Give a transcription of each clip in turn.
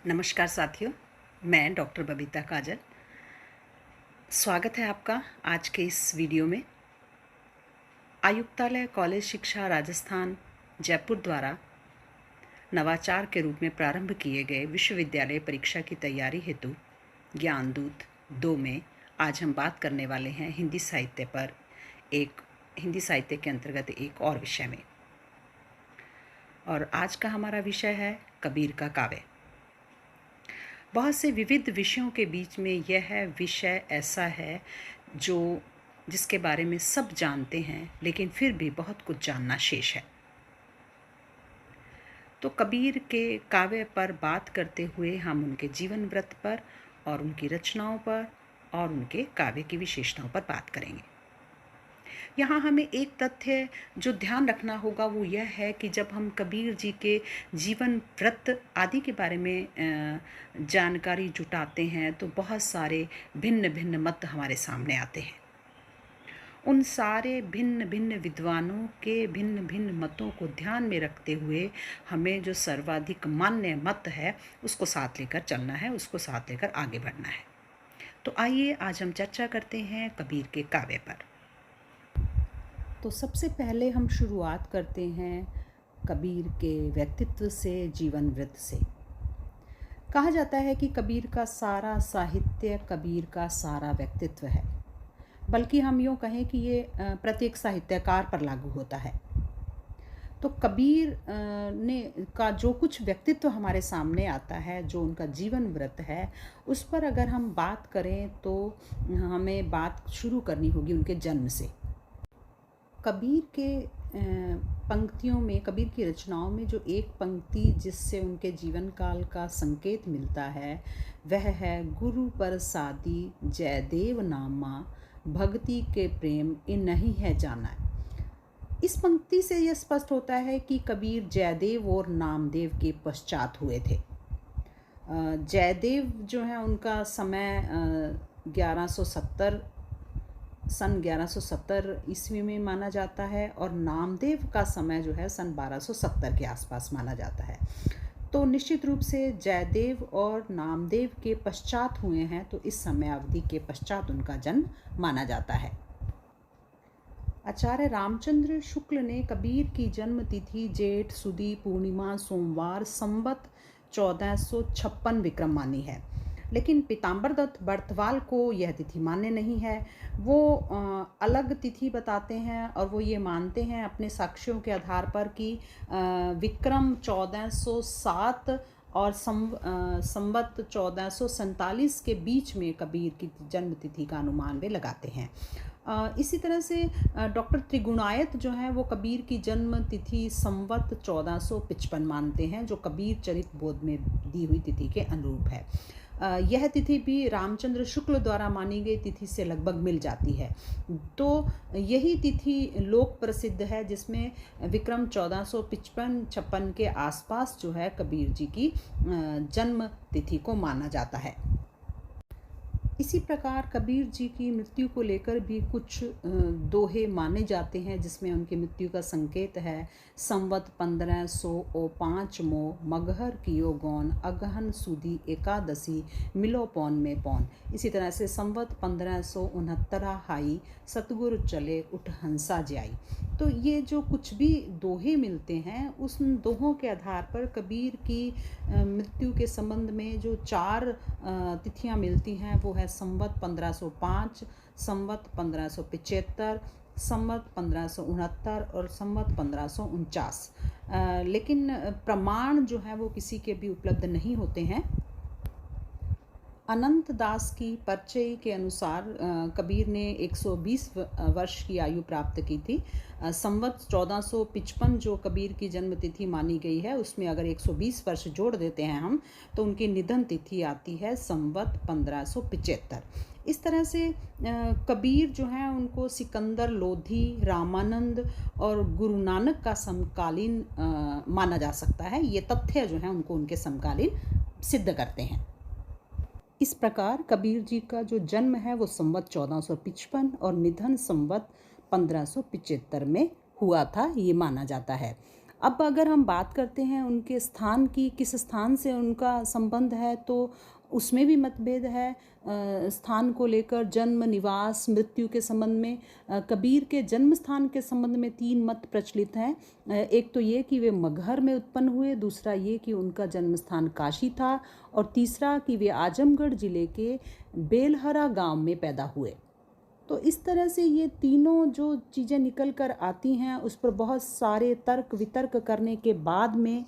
नमस्कार साथियों, मैं डॉक्टर बबीता काजल। स्वागत है आपका आज के इस वीडियो में। आयुक्तालय कॉलेज शिक्षा राजस्थान जयपुर द्वारा नवाचार के रूप में प्रारंभ किए गए विश्वविद्यालय परीक्षा की तैयारी हेतु ज्ञानदूत 2 में आज हम बात करने वाले हैं हिंदी साहित्य पर, एक हिंदी साहित्य के अंतर्गत एक और विषय में। और आज का हमारा विषय है कबीर का काव्य। बहुत से विविध विषयों के बीच में यह विषय ऐसा है जिसके बारे में सब जानते हैं, लेकिन फिर भी बहुत कुछ जानना शेष है। तो कबीर के काव्य पर बात करते हुए हम उनके जीवन वृत्त पर और उनकी रचनाओं पर और उनके काव्य की विशेषताओं पर बात करेंगे। यहाँ हमें एक तथ्य जो ध्यान रखना होगा वो यह है कि जब हम कबीर जी के जीवन वृत्त आदि के बारे में जानकारी जुटाते हैं तो बहुत सारे भिन्न भिन्न मत हमारे सामने आते हैं। उन सारे भिन्न भिन्न विद्वानों के भिन्न भिन्न मतों को ध्यान में रखते हुए हमें जो सर्वाधिक मान्य मत है उसको साथ लेकर चलना है, उसको साथ लेकर आगे बढ़ना है। तो आइए आज हम चर्चा करते हैं कबीर के काव्य पर। तो सबसे पहले हम शुरुआत करते हैं कबीर के व्यक्तित्व से, जीवन वृत्त से। कहा जाता है कि कबीर का सारा साहित्य कबीर का सारा व्यक्तित्व है, बल्कि हम यूँ कहें कि ये प्रत्येक साहित्यकार पर लागू होता है। तो कबीर ने का जो कुछ व्यक्तित्व हमारे सामने आता है, जो उनका जीवन वृत्त है, उस पर अगर हम बात करें तो हमें बात शुरू करनी होगी उनके जन्म से। कबीर के पंक्तियों में, कबीर की रचनाओं में जो एक पंक्ति जिससे उनके जीवन काल का संकेत मिलता है वह है गुरु प्रसादी जयदेव नामा भक्ति के प्रेम इन्हीं है जाना। इस पंक्ति से यह स्पष्ट होता है कि कबीर जयदेव और नामदेव के पश्चात हुए थे। जयदेव जो है उनका समय 1170 ईस्वी में माना जाता है और नामदेव का समय जो है सन 1270 के आसपास माना जाता है। तो निश्चित रूप से जयदेव और नामदेव के पश्चात हुए हैं, तो इस समय अवधि के पश्चात उनका जन्म माना जाता है। आचार्य रामचंद्र शुक्ल ने कबीर की जन्म तिथि जेठ सुदी पूर्णिमा सोमवार संवत 1456 विक्रम मानी है, लेकिन पीताम्बर दत्त बर्तवाल को यह तिथि मान्य नहीं है। वो अलग तिथि बताते हैं और वो ये मानते हैं अपने साक्ष्यों के आधार पर कि विक्रम 1407 और संवत 1447 के बीच में कबीर की जन्म तिथि का अनुमान वे लगाते हैं। इसी तरह से डॉक्टर त्रिगुणायत जो है वो कबीर की जन्म तिथि संवत 1455 मानते हैं, जो कबीर चरित बोध में दी हुई तिथि के अनुरूप है। यह तिथि भी रामचंद्र शुक्ल द्वारा मानी गई तिथि से लगभग मिल जाती है। तो यही तिथि लोक प्रसिद्ध है जिसमें विक्रम 1455-56 के आसपास जो है कबीर जी की जन्म तिथि को माना जाता है। इसी प्रकार कबीर जी की मृत्यु को लेकर भी कुछ दोहे माने जाते हैं, जिसमें उनकी मृत्यु का संकेत है संवत 1505 मो मगहर कियो गौन अगहन सुदी एकादशी मिलो पौन में पौन। इसी तरह से संवत 1569 हाई सतगुरु चले उठ हंसा जाई। तो ये जो कुछ भी दोहे मिलते हैं उस दोहों के आधार पर कबीर की मृत्यु के संबंध में जो 4 तिथियां मिलती हैं वो है संवत 1505, संवत 1575, संवत 1569 और संवत 1549। लेकिन प्रमाण जो है वो किसी के भी उपलब्ध नहीं होते हैं। अनंत दास की परिचय के अनुसार कबीर ने 120 वर्ष की आयु प्राप्त की थी। संवत 1455 जो कबीर की जन्म तिथि मानी गई है उसमें अगर 120 वर्ष जोड़ देते हैं हम तो उनकी निधन तिथि आती है संवत 1575। इस तरह से कबीर जो है उनको सिकंदर लोधी, रामानंद और गुरु नानक का समकालीन माना जा सकता है। ये तथ्य जो है उनको उनके समकालीन सिद्ध करते हैं। इस प्रकार कबीर जी का जो जन्म है वो संवत 1455 और निधन संवत 1575 में हुआ था, ये माना जाता है। अब अगर हम बात करते हैं उनके स्थान की, किस स्थान से उनका संबंध है, तो उसमें भी मतभेद है। स्थान को लेकर जन्म, निवास, मृत्यु के संबंध में कबीर के जन्म स्थान के संबंध में 3 मत प्रचलित हैं। एक तो ये कि वे मगहर में उत्पन्न हुए, दूसरा ये कि उनका जन्म स्थान काशी था, और तीसरा कि वे आजमगढ़ जिले के बेलहरा गांव में पैदा हुए। तो इस तरह से ये तीनों जो चीज़ें निकल कर आती हैं, उस पर बहुत सारे तर्क वितर्क करने के बाद में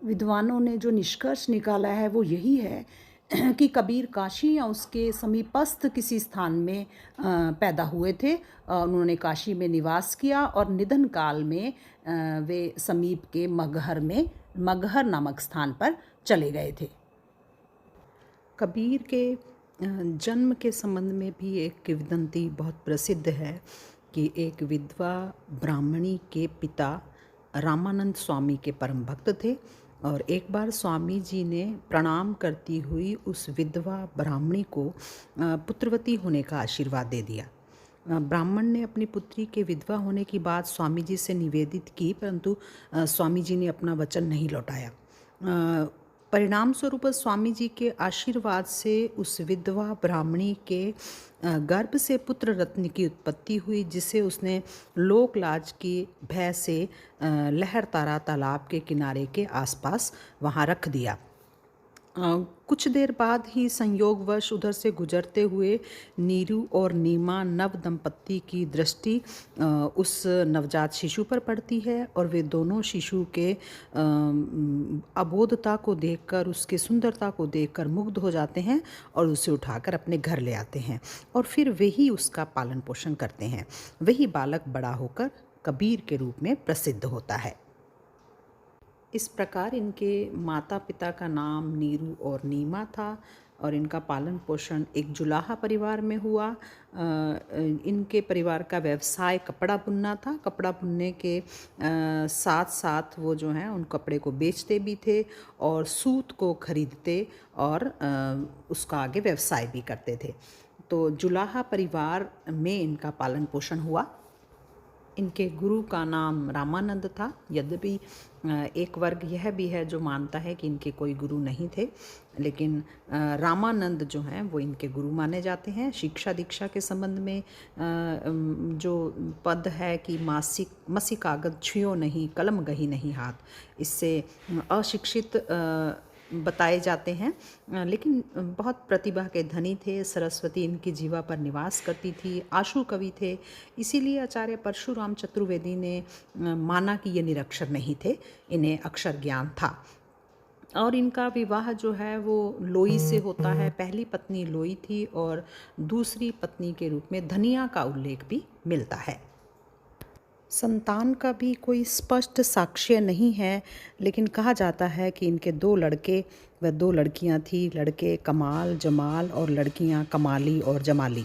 विद्वानों ने जो निष्कर्ष निकाला है वो यही है कि कबीर काशी या उसके समीपस्थ किसी स्थान में पैदा हुए थे। उन्होंने काशी में निवास किया और निधन काल में वे समीप के मगहर नामक स्थान पर चले गए थे। कबीर के जन्म के संबंध में भी एक किंवदंती बहुत प्रसिद्ध है कि एक विधवा ब्राह्मणी के पिता रामानंद स्वामी के परम भक्त थे, और एक बार स्वामी जी ने प्रणाम करती हुई उस विधवा ब्राह्मणी को पुत्रवती होने का आशीर्वाद दे दिया। ब्राह्मण ने अपनी पुत्री के विधवा होने की बात स्वामी जी से निवेदित की, परंतु स्वामी जी ने अपना वचन नहीं लौटाया। परिणाम स्वरूप स्वामी जी के आशीर्वाद से उस विधवा ब्राह्मणी के गर्भ से पुत्र रत्न की उत्पत्ति हुई, जिसे उसने लोकलाज की भय से लहरतारा तालाब के किनारे के आसपास वहाँ रख दिया। कुछ देर बाद ही संयोगवश उधर से गुजरते हुए नीरू और नीमा नव दंपत्ति की दृष्टि उस नवजात शिशु पर पड़ती है, और वे दोनों शिशु के अबोधता को देखकर, उसकी सुंदरता को देखकर मुग्ध हो जाते हैं और उसे उठाकर अपने घर ले आते हैं, और फिर वही उसका पालन पोषण करते हैं। वही बालक बड़ा होकर कबीर के रूप में प्रसिद्ध होता है। इस प्रकार इनके माता पिता का नाम नीरू और नीमा था, और इनका पालन पोषण एक जुलाहा परिवार में हुआ। इनके परिवार का व्यवसाय कपड़ा बुनना था। कपड़ा बुनने के साथ साथ वो जो हैं उन कपड़े को बेचते भी थे और सूत को खरीदते और उसका आगे व्यवसाय भी करते थे। तो जुलाहा परिवार में इनका पालन पोषण हुआ। इनके गुरु का नाम रामानंद था, यद्यपि एक वर्ग यह भी है जो मानता है कि इनके कोई गुरु नहीं थे, लेकिन रामानंद जो हैं वो इनके गुरु माने जाते हैं। शिक्षा दीक्षा के संबंध में जो पद है कि मसी कागज छुयो नहीं, कलम गही नहीं हाथ, इससे अशिक्षित बताए जाते हैं, लेकिन बहुत प्रतिभा के धनी थे। सरस्वती इनकी जीवा पर निवास करती थी, आशु कवि थे। इसीलिए आचार्य परशुराम चतुर्वेदी ने माना कि ये निरक्षर नहीं थे, इन्हें अक्षर ज्ञान था। और इनका विवाह जो है वो लोई से होता है। पहली पत्नी लोई थी और दूसरी पत्नी के रूप में धनिया का उल्लेख भी मिलता है। संतान का भी कोई स्पष्ट साक्ष्य नहीं है, लेकिन कहा जाता है कि इनके 2 लड़के व 2 लड़कियां थी। लड़के कमाल जमाल और लड़कियां कमाली और जमाली।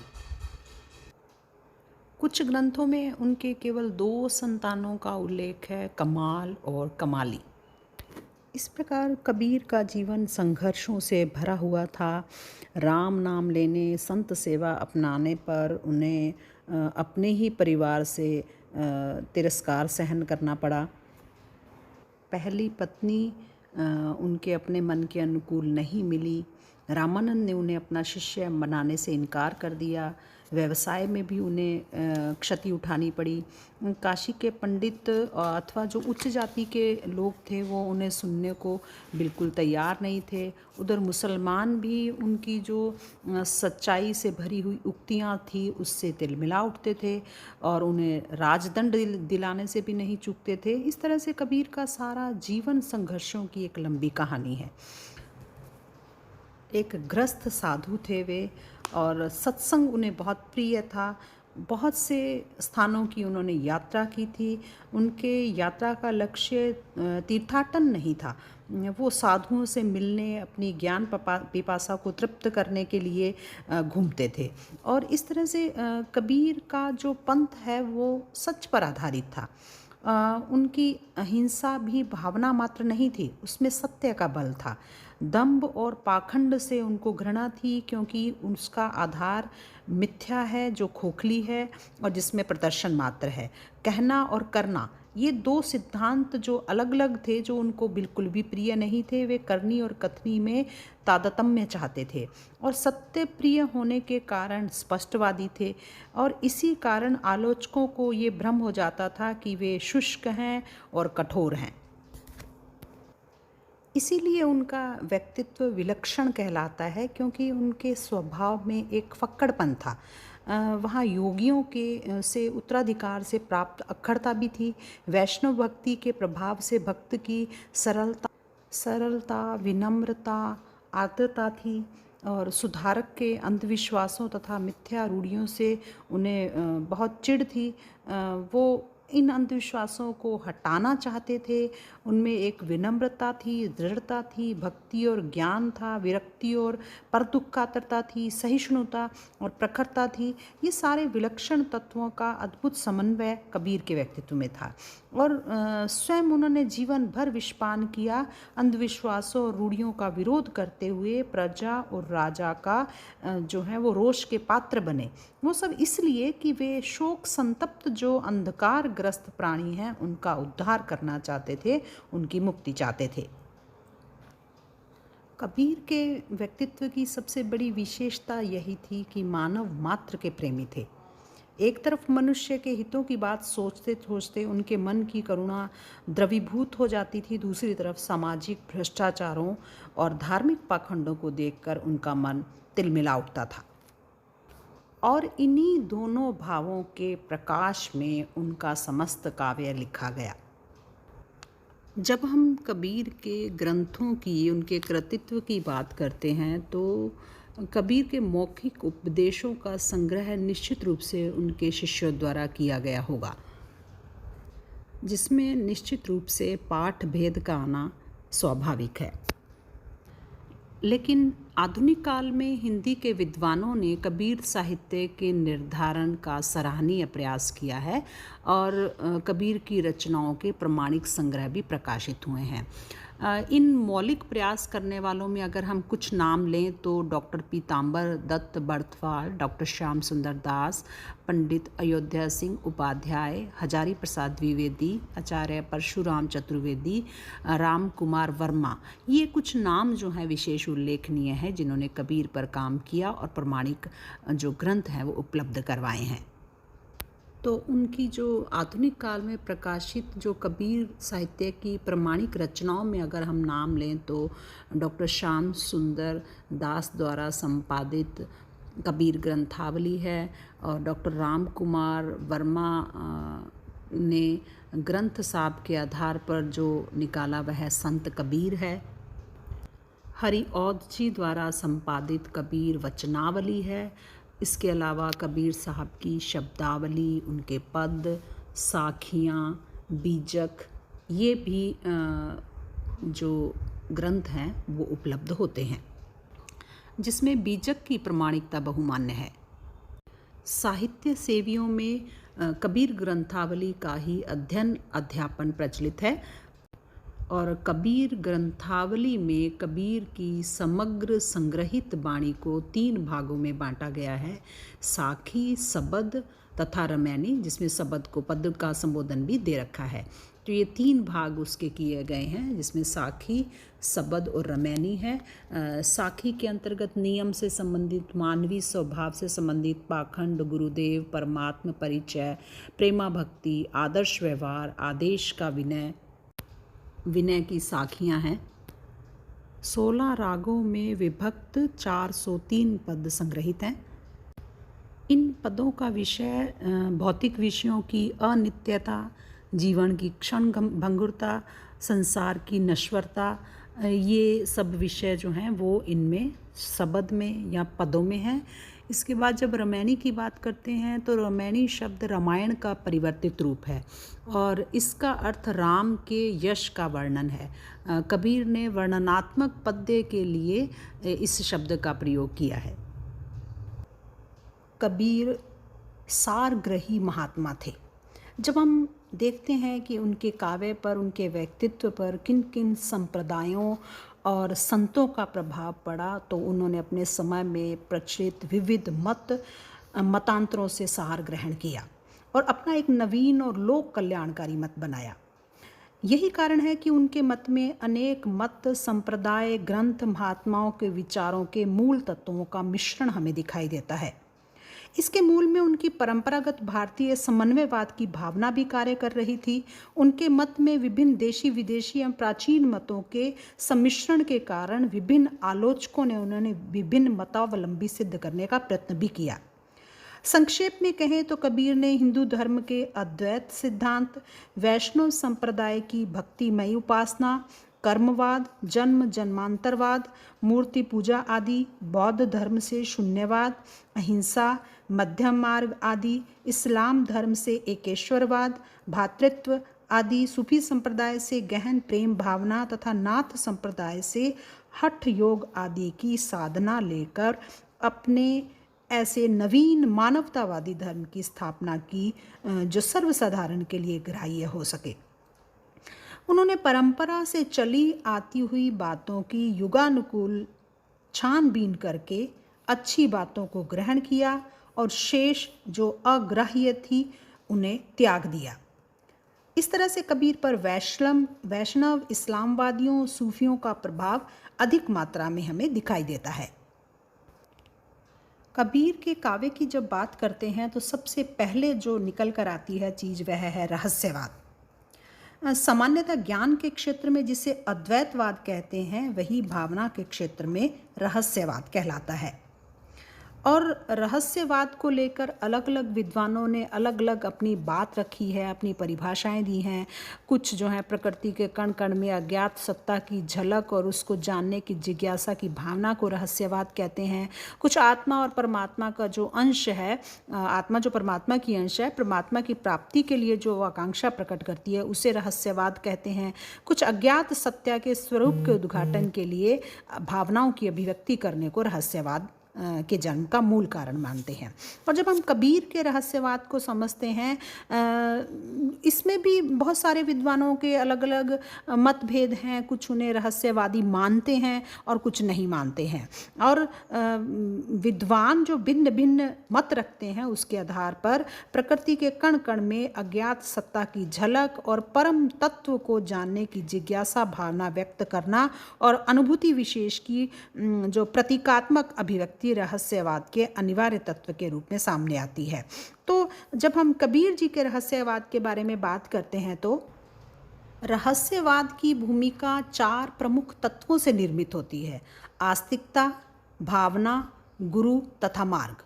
कुछ ग्रंथों में उनके केवल 2 संतानों का उल्लेख है, कमाल और कमाली। इस प्रकार कबीर का जीवन संघर्षों से भरा हुआ था। राम नाम लेने, संत सेवा अपनाने पर उन्हें अपने ही परिवार से तिरस्कार सहन करना पड़ा। पहली पत्नी उनके अपने मन के अनुकूल नहीं मिली। रामानंद ने उन्हें अपना शिष्य बनाने से इनकार कर दिया। व्यवसाय में भी उन्हें क्षति उठानी पड़ी। काशी के पंडित अथवा जो उच्च जाति के लोग थे वो उन्हें सुनने को बिल्कुल तैयार नहीं थे। उधर मुसलमान भी उनकी जो सच्चाई से भरी हुई उक्तियाँ थी उससे तिलमिला उठते थे और उन्हें राजदंड दिलाने से भी नहीं चूकते थे। इस तरह से कबीर का सारा जीवन संघर्षों की एक लंबी कहानी है। एक गृहस्थ साधु थे वे, और सत्संग उन्हें बहुत प्रिय था। बहुत से स्थानों की उन्होंने यात्रा की थी। उनके यात्रा का लक्ष्य तीर्थाटन नहीं था, वो साधुओं से मिलने, अपनी ज्ञान पिपासा को तृप्त करने के लिए घूमते थे। और इस तरह से कबीर का जो पंथ है वो सच पर आधारित था। उनकी अहिंसा भी भावना मात्र नहीं थी, उसमें सत्य का बल था। दंभ और पाखंड से उनको घृणा थी, क्योंकि उसका आधार मिथ्या है जो खोखली है और जिसमें प्रदर्शन मात्र है। कहना और करना ये दो सिद्धांत जो अलग अलग थे, जो उनको बिल्कुल भी प्रिय नहीं थे, वे करनी और कथनी में तारतम्य चाहते थे और सत्य प्रिय होने के कारण स्पष्टवादी थे। और इसी कारण आलोचकों को ये भ्रम हो जाता था कि वे शुष्क हैं और कठोर हैं। इसीलिए उनका व्यक्तित्व विलक्षण कहलाता है, क्योंकि उनके स्वभाव में एक फक्कड़पन था। वहाँ योगियों के से उत्तराधिकार से प्राप्त अक्खड़ता भी थी। वैष्णव भक्ति के प्रभाव से भक्त की सरलता, विनम्रता, आर्द्रता थी और सुधारक के अंधविश्वासों तथा मिथ्या रूढ़ियों से उन्हें बहुत चिढ़ थी। वो इन अंधविश्वासों को हटाना चाहते थे। उनमें एक विनम्रता थी, दृढ़ता थी, भक्ति और ज्ञान था, विरक्ति और परदुःखातरता थी, सहिष्णुता और प्रखरता थी। ये सारे विलक्षण तत्वों का अद्भुत समन्वय कबीर के व्यक्तित्व में था और स्वयं उन्होंने जीवन भर विषपान किया। अंधविश्वासों और रूढ़ियों का विरोध करते हुए प्रजा और राजा का जो है वो रोष के पात्र बने। वो सब इसलिए कि वे शोक संतप्त जो अंधकार ग्रस्त प्राणी हैं उनका उद्धार करना चाहते थे, उनकी मुक्ति चाहते थे। कबीर के व्यक्तित्व की सबसे बड़ी विशेषता यही थी कि मानव मात्र के प्रेमी थे। एक तरफ मनुष्य के हितों की बात सोचते सोचते उनके मन की करुणा द्रवीभूत हो जाती थी, दूसरी तरफ सामाजिक भ्रष्टाचारों और धार्मिक पाखंडों को देखकर उनका मन तिलमिला उठता था। और इन्हीं दोनों भावों के प्रकाश में उनका समस्त काव्य लिखा गया। जब हम कबीर के ग्रंथों की, उनके कृतित्व की बात करते हैं तो कबीर के मौखिक उपदेशों का संग्रह निश्चित रूप से उनके शिष्यों द्वारा किया गया होगा, जिसमें निश्चित रूप से पाठ भेद का आना स्वाभाविक है। लेकिन आधुनिक काल में हिंदी के विद्वानों ने कबीर साहित्य के निर्धारण का सराहनीय प्रयास किया है और कबीर की रचनाओं के प्रमाणिक संग्रह भी प्रकाशित हुए हैं। इन मौलिक प्रयास करने वालों में अगर हम कुछ नाम लें तो डॉक्टर पीताम्बर दत्त बर्थवाल, डॉक्टर श्याम सुंदर दास, पंडित अयोध्या सिंह उपाध्याय, हजारी प्रसाद द्विवेदी, आचार्य परशुराम चतुर्वेदी, राम कुमार वर्मा, ये कुछ नाम जो हैं विशेष उल्लेखनीय हैं जिन्होंने कबीर पर काम किया और प्रमाणिक जो ग्रंथ हैं वो उपलब्ध करवाए हैं। तो उनकी जो आधुनिक काल में प्रकाशित जो कबीर साहित्य की प्रमाणिक रचनाओं में अगर हम नाम लें तो डॉक्टर श्याम सुंदर दास द्वारा संपादित कबीर ग्रंथावली है और डॉक्टर राम कुमार वर्मा ने ग्रंथ साहब के आधार पर जो निकाला वह संत कबीर है। हरि औध जी द्वारा संपादित कबीर वचनावली है। इसके अलावा कबीर साहब की शब्दावली, उनके पद, साखियाँ, बीजक, ये भी जो ग्रंथ हैं वो उपलब्ध होते हैं, जिसमें बीजक की प्रमाणिकता बहुमान्य है। साहित्य सेवियों में कबीर ग्रंथावली का ही अध्ययन अध्यापन प्रचलित है और कबीर ग्रंथावली में कबीर की समग्र संग्रहित वाणी को 3 भागों में बांटा गया है, साखी, सबद तथा रमैनी, जिसमें सबद को पद का संबोधन भी दे रखा है। तो ये 3 भाग उसके किए गए हैं, जिसमें साखी, सबद और रमैनी है। साखी के अंतर्गत नियम से संबंधित, मानवीय स्वभाव से संबंधित, पाखंड, गुरुदेव, परमात्म परिचय, प्रेमा भक्ति, आदर्श व्यवहार, आदेश का विनय की साखियाँ हैं। 16 रागों में विभक्त 403 पद संग्रहित हैं। इन पदों का विषय भौतिक विषयों की अनित्यता, जीवन की क्षण भंगुरता, संसार की नश्वरता, ये सब विषय जो हैं वो इनमें शब्द में या पदों में हैं। इसके बाद जब रमैनी की बात करते हैं तो रमैनी शब्द रामायण का परिवर्तित रूप है और इसका अर्थ राम के यश का वर्णन है। कबीर ने वर्णनात्मक पद्य के लिए इस शब्द का प्रयोग किया है। कबीर सारग्रही महात्मा थे। जब हम देखते हैं कि उनके काव्य पर, उनके व्यक्तित्व पर किन किन संप्रदायों और संतों का प्रभाव पड़ा, तो उन्होंने अपने समय में प्रचलित विविध मतांतरों से सार ग्रहण किया और अपना एक नवीन और लोक कल्याणकारी मत बनाया। यही कारण है कि उनके मत में अनेक मत, संप्रदाय, ग्रंथ, महात्माओं के विचारों के मूल तत्वों का मिश्रण हमें दिखाई देता है। इसके मूल में उनकी परंपरागत भारतीय समन्वयवाद की भावना भी कार्य कर रही थी। उनके मत में विभिन्न देशी विदेशी एवं प्राचीन मतों के सम्मिश्रण के कारण विभिन्न आलोचकों ने उन्होंने विभिन्न मतावलंबी सिद्ध करने का प्रयत्न भी किया। संक्षेप में कहें तो कबीर ने हिंदू धर्म के अद्वैत सिद्धांत, वैष्णव संप्रदाय की भक्तिमयी उपासना, कर्मवाद, जन्म जन्मांतरवाद, मूर्ति पूजा आदि, बौद्ध धर्म से शून्यवाद, अहिंसा, मध्यम मार्ग आदि, इस्लाम धर्म से एकेश्वरवाद, भातृत्व आदि, सूफी संप्रदाय से गहन प्रेम भावना तथा नाथ संप्रदाय से हठ योग आदि की साधना लेकर अपने ऐसे नवीन मानवतावादी धर्म की स्थापना की जो सर्वसाधारण के लिए ग्राह्य हो सके। उन्होंने परंपरा से चली आती हुई बातों की युगानुकूल छानबीन करके अच्छी बातों को ग्रहण किया और शेष जो अग्राह्य थी उन्हें त्याग दिया। इस तरह से कबीर पर वैष्णव इस्लामवादियों, सूफियों का प्रभाव अधिक मात्रा में हमें दिखाई देता है। कबीर के काव्य की जब बात करते हैं तो सबसे पहले जो निकल कर आती है चीज़ वह है रहस्यवाद। सामान्यतः ज्ञान के क्षेत्र में जिसे अद्वैतवाद कहते हैं वही भावना के क्षेत्र में रहस्यवाद कहलाता है। और रहस्यवाद को लेकर अलग अलग विद्वानों ने अलग अलग अपनी बात रखी है, अपनी परिभाषाएं दी हैं। कुछ जो है प्रकृति के कण कण में अज्ञात सत्ता की झलक और उसको जानने की जिज्ञासा की भावना को रहस्यवाद कहते हैं। कुछ आत्मा और परमात्मा का जो अंश है, आत्मा जो परमात्मा की अंश है, परमात्मा की प्राप्ति के लिए जो आकांक्षा प्रकट करती है उसे रहस्यवाद कहते हैं। कुछ अज्ञात सत्य के स्वरूप के उद्घाटन के लिए भावनाओं की अभिव्यक्ति करने को रहस्यवाद के जन्म का मूल कारण मानते हैं। और जब हम कबीर के रहस्यवाद को समझते हैं, इसमें भी बहुत सारे विद्वानों के अलग अलग मतभेद हैं। कुछ उन्हें रहस्यवादी मानते हैं और कुछ नहीं मानते हैं। और विद्वान जो भिन्न भिन्न मत रखते हैं उसके आधार पर प्रकृति के कण कण में अज्ञात सत्ता की झलक और परम तत्व को जानने की जिज्ञासा भावना व्यक्त करना और अनुभूति विशेष की जो प्रतीकात्मक अभिव्यक्ति रहस्यवाद के अनिवार्य तत्व के रूप में सामने आती है। तो जब हम कबीर जी के रहस्यवाद के बारे में बात करते हैं तो रहस्यवाद की भूमिका 4 प्रमुख तत्वों से निर्मित होती है: आस्तिकता, भावना, गुरु तथा मार्ग।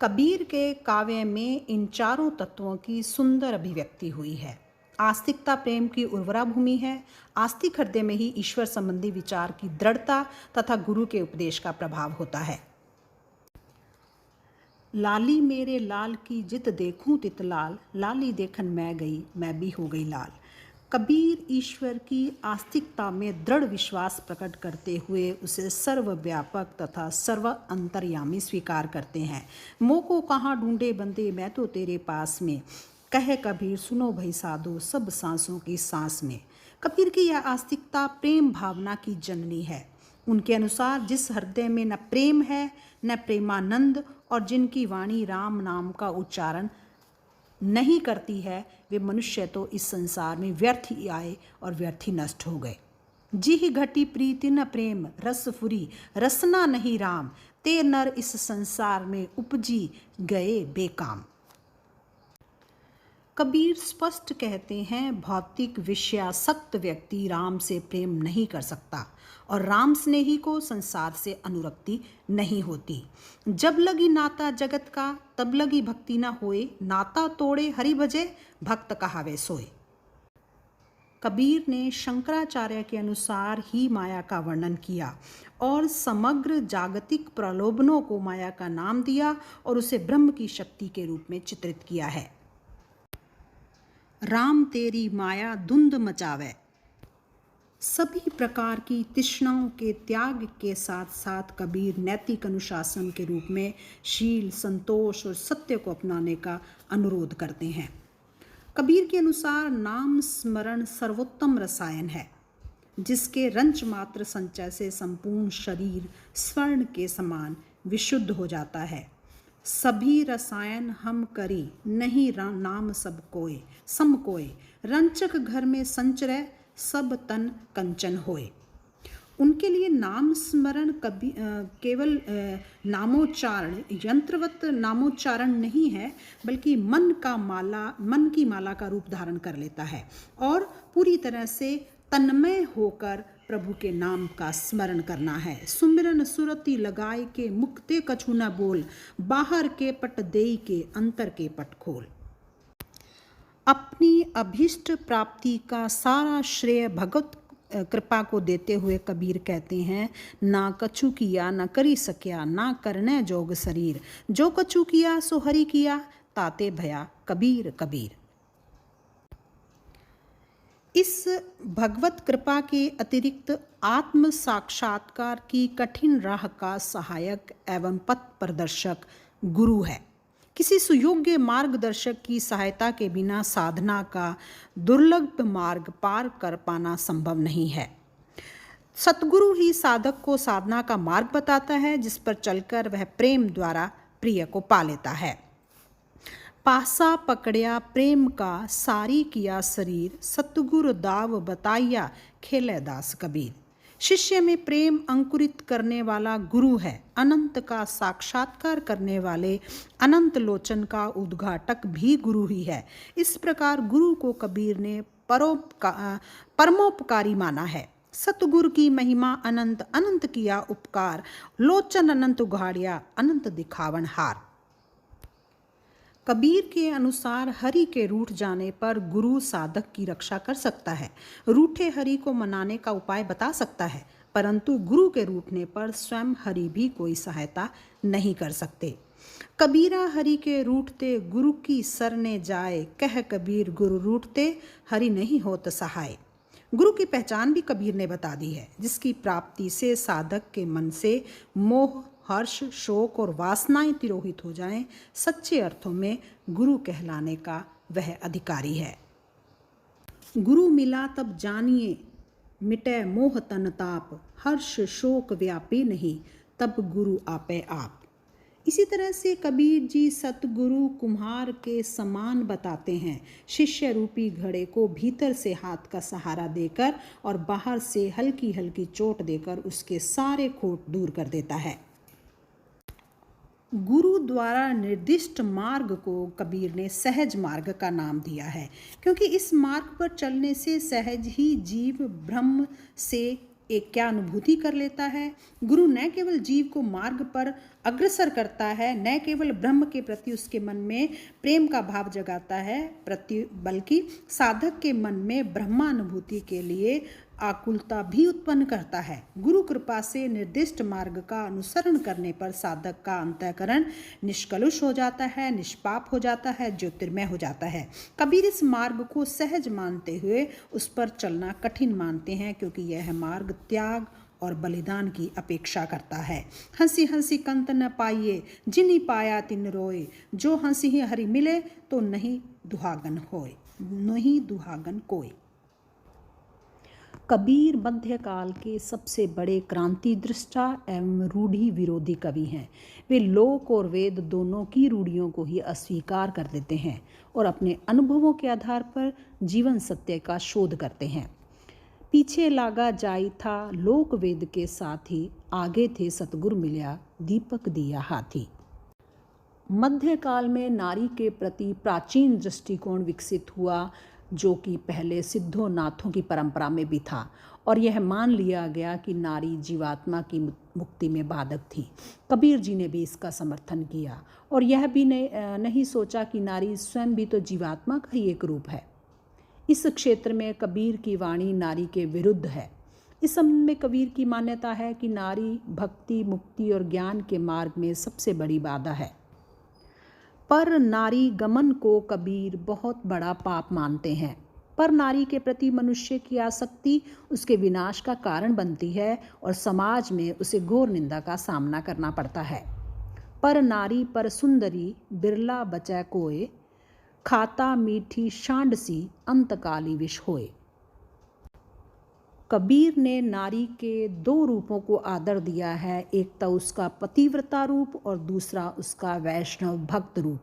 कबीर के काव्य में इन चारों तत्वों की सुंदर अभिव्यक्ति हुई है। आस्तिकता प्रेम की उर्वरा भूमि है। आस्तिक हृदय में ही ईश्वर संबंधी विचार की दृढ़ता तथा गुरु के उपदेश का प्रभाव होता है। लाली मेरे लाल की जित देखूं तित लाल, लाली देखन मैं गई मैं भी हो गई लाल। कबीर ईश्वर की आस्तिकता में दृढ़ विश्वास प्रकट करते हुए उसे सर्वव्यापक तथा सर्व अंतर्यामी स्वीकार करते हैं। मोह को कहाँ ढूंढे बंदे मैं तो तेरे पास में, कहे कबीर सुनो भई साधो सब सांसों की सांस में। कबीर की यह आस्तिकता प्रेम भावना की जननी है। उनके अनुसार जिस हृदय में न प्रेम है न प्रेमानंद और जिनकी वाणी राम नाम का उच्चारण नहीं करती है, वे मनुष्य तो इस संसार में व्यर्थ ही आए और व्यर्थ ही नष्ट हो गए। जी ही घटी प्रीति न प्रेम रस फुरी, रसना नहीं राम, ते नर इस संसार में उपजी गए बेकाम। कबीर स्पष्ट कहते हैं, भौतिक विषयासक्त व्यक्ति राम से प्रेम नहीं कर सकता और राम स्नेही को संसार से अनुरक्ति नहीं होती। जब लगी नाता जगत का तब लगी भक्ति न होए, नाता तोड़े हरि भजे भक्त कहावे सोए। कबीर ने शंकराचार्य के अनुसार ही माया का वर्णन किया और समग्र जागतिक प्रलोभनों को माया का नाम दिया और उसे ब्रह्म की शक्ति के रूप में चित्रित किया है। राम तेरी माया धुंध मचावे। सभी प्रकार की तृष्णाओं के त्याग के साथ साथ कबीर नैतिक अनुशासन के रूप में शील, संतोष और सत्य को अपनाने का अनुरोध करते हैं। कबीर के अनुसार नाम स्मरण सर्वोत्तम रसायन है, जिसके रंच मात्र संचय से संपूर्ण शरीर स्वर्ण के समान विशुद्ध हो जाता है। सभी रसायन हम करी, नहीं नाम सब कोय सम कोय, रंचक घर में संचरय, सब तन कंचन होए। उनके लिए नाम स्मरण कभी केवल नामोच्चारण, यंत्रवत नामोच्चारण नहीं है, बल्कि मन की माला का रूप धारण कर लेता है और पूरी तरह से तन्मय होकर प्रभु के नाम का स्मरण करना है। सुमिरन सुरति लगाए के, मुक्ते कछु न बोल, बाहर के पट देई के, अंतर के पट खोल। अपनी अभीष्ट प्राप्ति का सारा श्रेय भगवत कृपा को देते हुए कबीर कहते हैं, ना कछु किया न करी सक्या, ना करने जोग शरीर, जो कछु किया सो हरि किया, ताते भया कबीर कबीर। इस भगवत कृपा के अतिरिक्त आत्म साक्षात्कार की कठिन राह का सहायक एवं पथ प्रदर्शक गुरु है। किसी सुयोग्य मार्गदर्शक की सहायता के बिना साधना का दुर्लभ मार्ग पार कर पाना संभव नहीं है। सतगुरु ही साधक को साधना का मार्ग बताता है, जिस पर चलकर वह प्रेम द्वारा प्रिय को पा लेता है। पासा पकड़िया प्रेम का, सारी किया शरीर, सतगुरु दाव बताइया, खेले दास कबीर। शिष्य में प्रेम अंकुरित करने वाला गुरु है। अनंत का साक्षात्कार करने वाले अनंत लोचन का उद्घाटक भी गुरु ही है। इस प्रकार गुरु को कबीर ने परमोपकारी माना है। सतगुरु की महिमा अनंत, अनंत किया उपकार, लोचन अनंत उघाड़िया, अनंत दिखावन हार। कबीर के अनुसार हरि के रूठ जाने पर गुरु साधक की रक्षा कर सकता है, रूठे हरि को मनाने का उपाय बता सकता है, परंतु गुरु के रूठने पर स्वयं हरि भी कोई सहायता नहीं कर सकते। कबीरा हरि के रूठते गुरु की सरने जाए, कह कबीर गुरु रूठते हरि नहीं होत सहाय। गुरु की पहचान भी कबीर ने बता दी है, जिसकी प्राप्ति से साधक के मन से मोह, हर्ष, शोक और वासनाएं तिरोहित हो जाएं। सच्चे अर्थों में गुरु कहलाने का वह अधिकारी है। गुरु मिला तब जानिए, मिटे मोह तन ताप, हर्ष शोक व्यापी नहीं, तब गुरु आपे आप। इसी तरह से कबीर जी सतगुरु कुम्हार के समान बताते हैं। शिष्य रूपी घड़े को भीतर से हाथ का सहारा देकर और बाहर से हल्की हल्की चोट देकर उसके सारे खोट दूर कर देता है। गुरु द्वारा निर्दिष्ट मार्ग को कबीर ने सहज मार्ग का नाम दिया है, क्योंकि इस मार्ग पर चलने से सहज ही जीव ब्रह्म से एक क्या अनुभूति कर लेता है। गुरु न केवल जीव को मार्ग पर अग्रसर करता है, न केवल ब्रह्म के प्रति उसके मन में प्रेम का भाव जगाता है, बल्कि साधक के मन में ब्रह्मानुभूति के लिए आकुलता भी उत्पन्न करता है। गुरु कृपा से निर्दिष्ट मार्ग का अनुसरण करने पर साधक का अंतःकरण निष्कलुष हो जाता है, निष्पाप हो जाता है, ज्योतिर्मय हो जाता है। कबीर इस मार्ग को सहज मानते हुए उस पर चलना कठिन मानते हैं, क्योंकि यह मार्ग त्याग और बलिदान की अपेक्षा करता है। हंसी हंसी कंत न पाइए, जिनी पाया तिन रोए, जो हंसी ही हरि मिले तो नहीं दुहागन होए, नहीं दुहागन कोई। कबीर मध्यकाल के सबसे बड़े क्रांति दृष्टा एवं रूढ़ी विरोधी कवि हैं। वे लोक और वेद दोनों की रूढ़ियों को ही अस्वीकार कर देते हैं और अपने अनुभवों के आधार पर जीवन सत्य का शोध करते हैं। पीछे लागा जाई था लोक वेद के साथी, आगे थे सतगुरु मिल्या दीपक दिया हाथी। मध्यकाल में नारी के प्रति प्राचीन दृष्टिकोण विकसित हुआ, जो कि पहले सिद्धों नाथों की परंपरा में भी था, और यह मान लिया गया कि नारी जीवात्मा की मुक्ति में बाधक थी। कबीर जी ने भी इसका समर्थन किया और यह भी नहीं सोचा कि नारी स्वयं भी तो जीवात्मा का ही एक रूप है। इस क्षेत्र में कबीर की वाणी नारी के विरुद्ध है। इस संबंध में कबीर की मान्यता है कि नारी भक्ति, मुक्ति और ज्ञान के मार्ग में सबसे बड़ी बाधा है। पर नारी गमन को कबीर बहुत बड़ा पाप मानते हैं। पर नारी के प्रति मनुष्य की आसक्ति उसके विनाश का कारण बनती है और समाज में उसे घोर निंदा का सामना करना पड़ता है। पर नारी पर सुंदरी बिरला बचै कोय, खाता मीठी शांड सी अंतकाली विष होए। कबीर ने नारी के दो रूपों को आदर दिया है, एक तो उसका पतिव्रता रूप और दूसरा उसका वैष्णव भक्त रूप।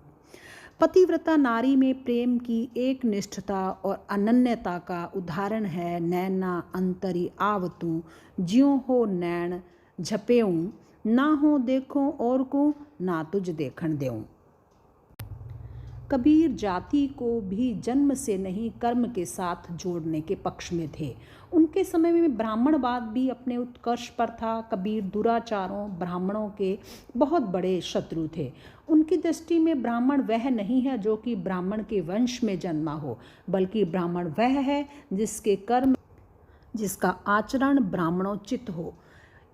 पतिव्रता नारी में प्रेम की एक निष्ठता और अनन्यता का उदाहरण है। नैना अंतरी आवतू, ज्यों हो नैन झपेऊं, ना हो देखो और को, ना तुझ देखण देऊं। कबीर जाति को भी जन्म से नहीं कर्म के साथ जोड़ने के पक्ष में थे। उनके समय में ब्राह्मणवाद भी अपने उत्कर्ष पर था। कबीर दुराचारों, ब्राह्मणों के बहुत बड़े शत्रु थे। उनकी दृष्टि में ब्राह्मण वह नहीं है जो कि ब्राह्मण के वंश में जन्मा हो, बल्कि ब्राह्मण वह है जिसके कर्म, जिसका आचरण ब्राह्मणोचित हो।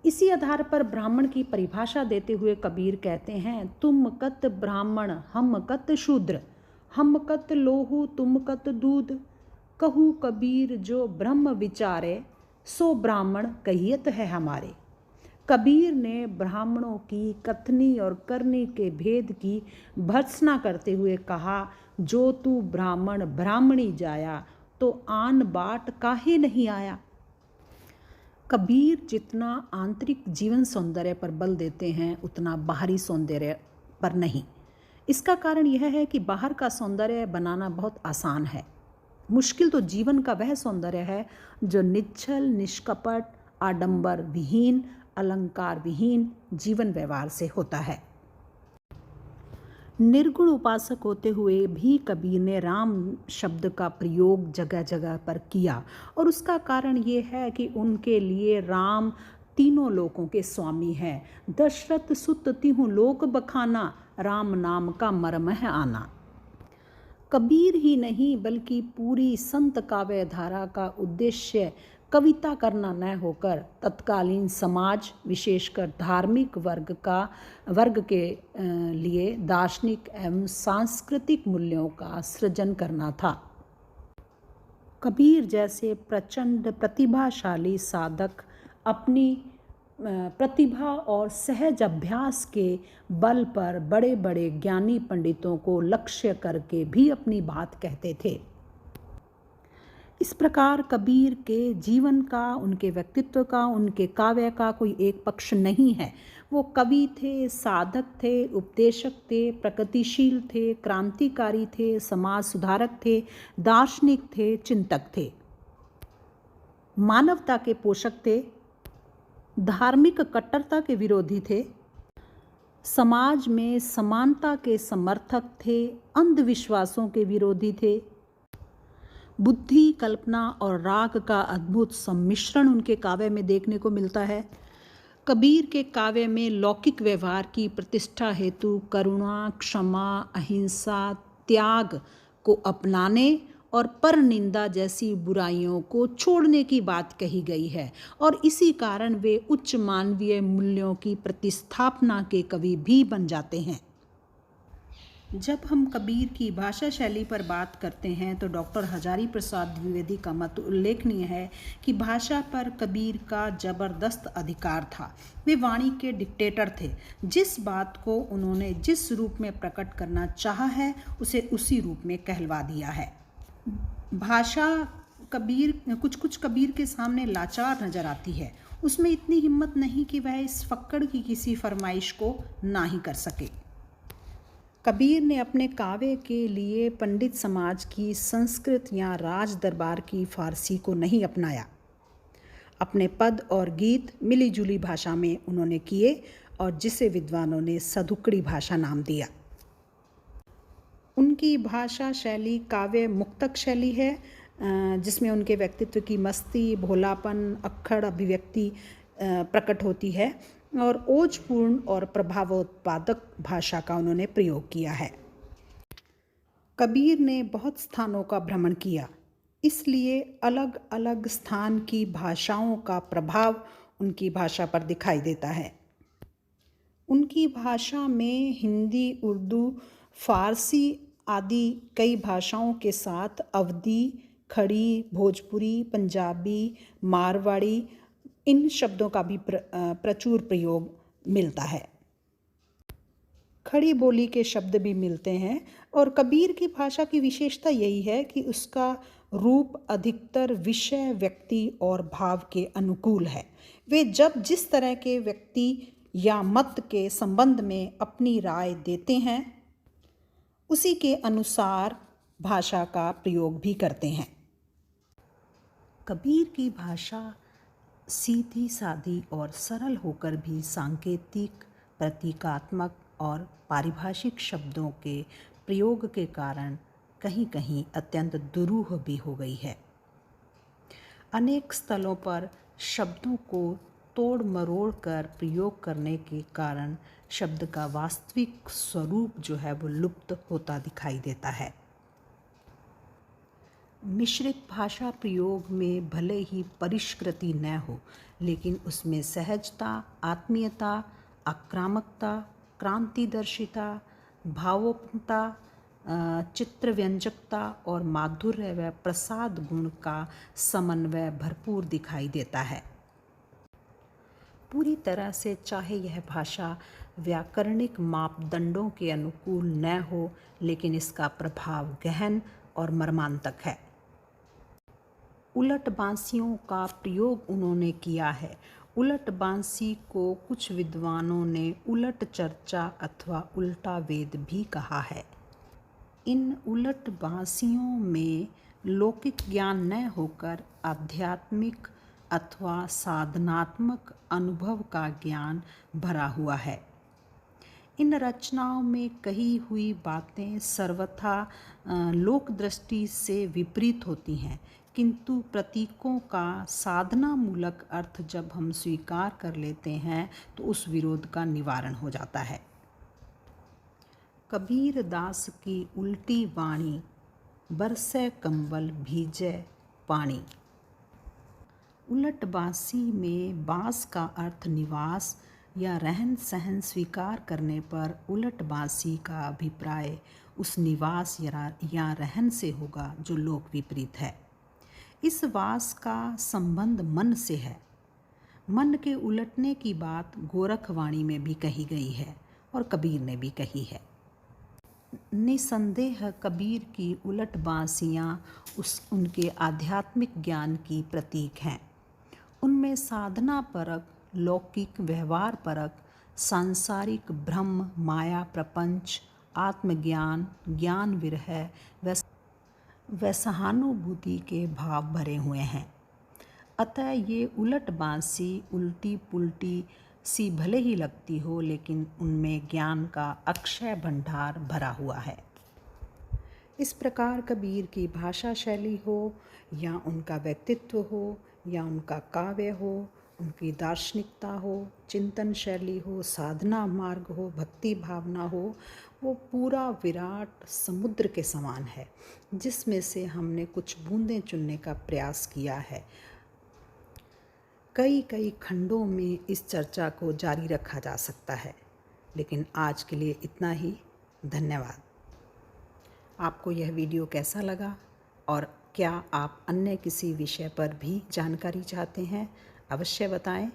इसी आधार पर ब्राह्मण की परिभाषा देते हुए कबीर कहते हैं, तुम कत ब्राह्मण हम कत शूद्र, हम कत लोहू तुम कत दूध। कहू कबीर जो ब्रह्म विचारे, सो ब्राह्मण कहियत है हमारे। कबीर ने ब्राह्मणों की कथनी और करनी के भेद की भर्त्सना करते हुए कहा, जो तू ब्राह्मण ब्राह्मणी जाया, तो आन बाट काहे नहीं आया। कबीर जितना आंतरिक जीवन सौंदर्य पर बल देते हैं उतना बाहरी सौंदर्य पर नहीं। इसका कारण यह है कि बाहर का सौंदर्य बनाना बहुत आसान है। मुश्किल तो जीवन का वह सौंदर्य है जो निश्चल, निष्कपट, आडंबर विहीन, अलंकार विहीन जीवन व्यवहार से होता है। निर्गुण उपासक होते हुए भी कबीर ने राम शब्द का प्रयोग जगह जगह पर किया, और उसका कारण ये है कि उनके लिए राम तीनों लोकों के स्वामी हैं। दशरथ सुत तिहु लोक बखाना, राम नाम का मर्म है आना। कबीर ही नहीं बल्कि पूरी संत काव्य धारा का उद्देश्य कविता करना न होकर तत्कालीन समाज, विशेषकर धार्मिक वर्ग के लिए दार्शनिक एवं सांस्कृतिक मूल्यों का सृजन करना था। कबीर जैसे प्रचंड प्रतिभाशाली साधक अपनी प्रतिभा और सहज अभ्यास के बल पर बड़े बड़े ज्ञानी पंडितों को लक्ष्य करके भी अपनी बात कहते थे। इस प्रकार कबीर के जीवन का, उनके व्यक्तित्व का, उनके काव्य का कोई एक पक्ष नहीं है। वो कवि थे, साधक थे, उपदेशक थे, प्रगतिशील थे, क्रांतिकारी थे, समाज सुधारक थे, दार्शनिक थे, चिंतक थे, मानवता के पोषक थे, धार्मिक कट्टरता के विरोधी थे, समाज में समानता के समर्थक थे, अंधविश्वासों के विरोधी थे। बुद्धि, कल्पना और राग का अद्भुत सम्मिश्रण उनके काव्य में देखने को मिलता है। कबीर के काव्य में लौकिक व्यवहार की प्रतिष्ठा हेतु करुणा, क्षमा, अहिंसा, त्याग को अपनाने और परनिंदा जैसी बुराइयों को छोड़ने की बात कही गई है, और इसी कारण वे उच्च मानवीय मूल्यों की प्रतिस्थापना के कवि भी बन जाते हैं। जब हम कबीर की भाषा शैली पर बात करते हैं तो डॉक्टर हजारी प्रसाद द्विवेदी का मत उल्लेखनीय है कि भाषा पर कबीर का जबरदस्त अधिकार था। वे वाणी के डिक्टेटर थे। जिस बात को उन्होंने जिस रूप में प्रकट करना चाहा है उसे उसी रूप में कहलवा दिया है। भाषा कुछ कबीर के सामने लाचार नजर आती है। उसमें इतनी हिम्मत नहीं कि वह इस फक्कड़ की किसी फरमाइश को ना ही कर सके। कबीर ने अपने काव्य के लिए पंडित समाज की संस्कृत या राज दरबार की फारसी को नहीं अपनाया। अपने पद और गीत मिलीजुली भाषा में उन्होंने किए और जिसे विद्वानों ने सधुकड़ी भाषा नाम दिया। उनकी भाषा शैली काव्य मुक्तक शैली है, जिसमें उनके व्यक्तित्व की मस्ती, भोलापन, अक्खड़ अभिव्यक्ति प्रकट होती है, और ओजपूर्ण और प्रभावोत्पादक भाषा का उन्होंने प्रयोग किया है। कबीर ने बहुत स्थानों का भ्रमण किया, इसलिए अलग अलग स्थान की भाषाओं का प्रभाव उनकी भाषा पर दिखाई देता है। उनकी भाषा में हिंदी, उर्दू, फारसी आदि कई भाषाओं के साथ अवधी, खड़ी, भोजपुरी, पंजाबी, मारवाड़ी इन शब्दों का भी प्रचुर प्रयोग मिलता है। खड़ी बोली के शब्द भी मिलते हैं, और कबीर की भाषा की विशेषता यही है कि उसका रूप अधिकतर विषय, व्यक्ति और भाव के अनुकूल है। वे जब जिस तरह के व्यक्ति या मत के संबंध में अपनी राय देते हैं, उसी के अनुसार भाषा का प्रयोग भी करते हैं। कबीर की भाषा सीधी सादी और सरल होकर भी सांकेतिक, प्रतीकात्मक और पारिभाषिक शब्दों के प्रयोग के कारण कहीं कहीं अत्यंत दुरूह भी हो गई है। अनेक स्थलों पर शब्दों को तोड़ मरोड़ कर प्रयोग करने के कारण शब्द का वास्तविक स्वरूप जो है वो लुप्त होता दिखाई देता है। मिश्रित भाषा प्रयोग में भले ही परिष्कृति न हो, लेकिन उसमें सहजता, आत्मीयता, आक्रामकता, क्रांतिदर्शिता, भावोपमता, चित्रव्यंजकता और माधुर्य व प्रसाद गुण का समन्वय भरपूर दिखाई देता है। पूरी तरह से चाहे यह भाषा व्याकरणिक मापदंडों के अनुकूल न हो, लेकिन इसका प्रभाव गहन और मर्मांतक है। उलट बांसियों का प्रयोग उन्होंने किया है। उलट बांसी को कुछ विद्वानों ने उलट चर्चा अथवा उल्टा वेद भी कहा है। इन उलट बांसियों में लौकिक ज्ञान न होकर आध्यात्मिक अथवा साधनात्मक अनुभव का ज्ञान भरा हुआ है। इन रचनाओं में कही हुई बातें सर्वथा लोक दृष्टि से विपरीत होती हैं, किंतु प्रतीकों का साधनामूलक अर्थ जब हम स्वीकार कर लेते हैं तो उस विरोध का निवारण हो जाता है। कबीर दास की उल्टी वाणी, बरसे कंबल भीजे पानी। उलट बांसी में बांस का अर्थ निवास या रहन सहन स्वीकार करने पर उलट बांसी का अभिप्राय उस निवास या रहन से होगा जो लोक विपरीत है। इस वास का संबंध मन से है। मन के उलटने की बात गोरखवाणी में भी कही गई है और कबीर ने भी कही है। निसंदेह कबीर की उलट बांसियाँ उनके आध्यात्मिक ज्ञान की प्रतीक हैं। उनमें साधना परक, लौकिक व्यवहार परक, सांसारिक ब्रह्म, माया प्रपंच, आत्मज्ञान, ज्ञान विरह व सहानुभूति के भाव भरे हुए हैं। अतः ये उलट बांसी उल्टी पुल्टी सी भले ही लगती हो, लेकिन उनमें ज्ञान का अक्षय भंडार भरा हुआ है। इस प्रकार कबीर की भाषा शैली हो या उनका व्यक्तित्व हो या उनका काव्य हो, उनकी दार्शनिकता हो, चिंतन शैली हो, साधना मार्ग हो, भक्ति भावना हो, वो पूरा विराट समुद्र के समान है, जिसमें से हमने कुछ बूंदें चुनने का प्रयास किया है। कई कई खंडों में इस चर्चा को जारी रखा जा सकता है, लेकिन आज के लिए इतना ही। धन्यवाद। आपको यह वीडियो कैसा लगा और क्या आप अन्य किसी विषय पर भी जानकारी चाहते हैं? अवश्य बताएं।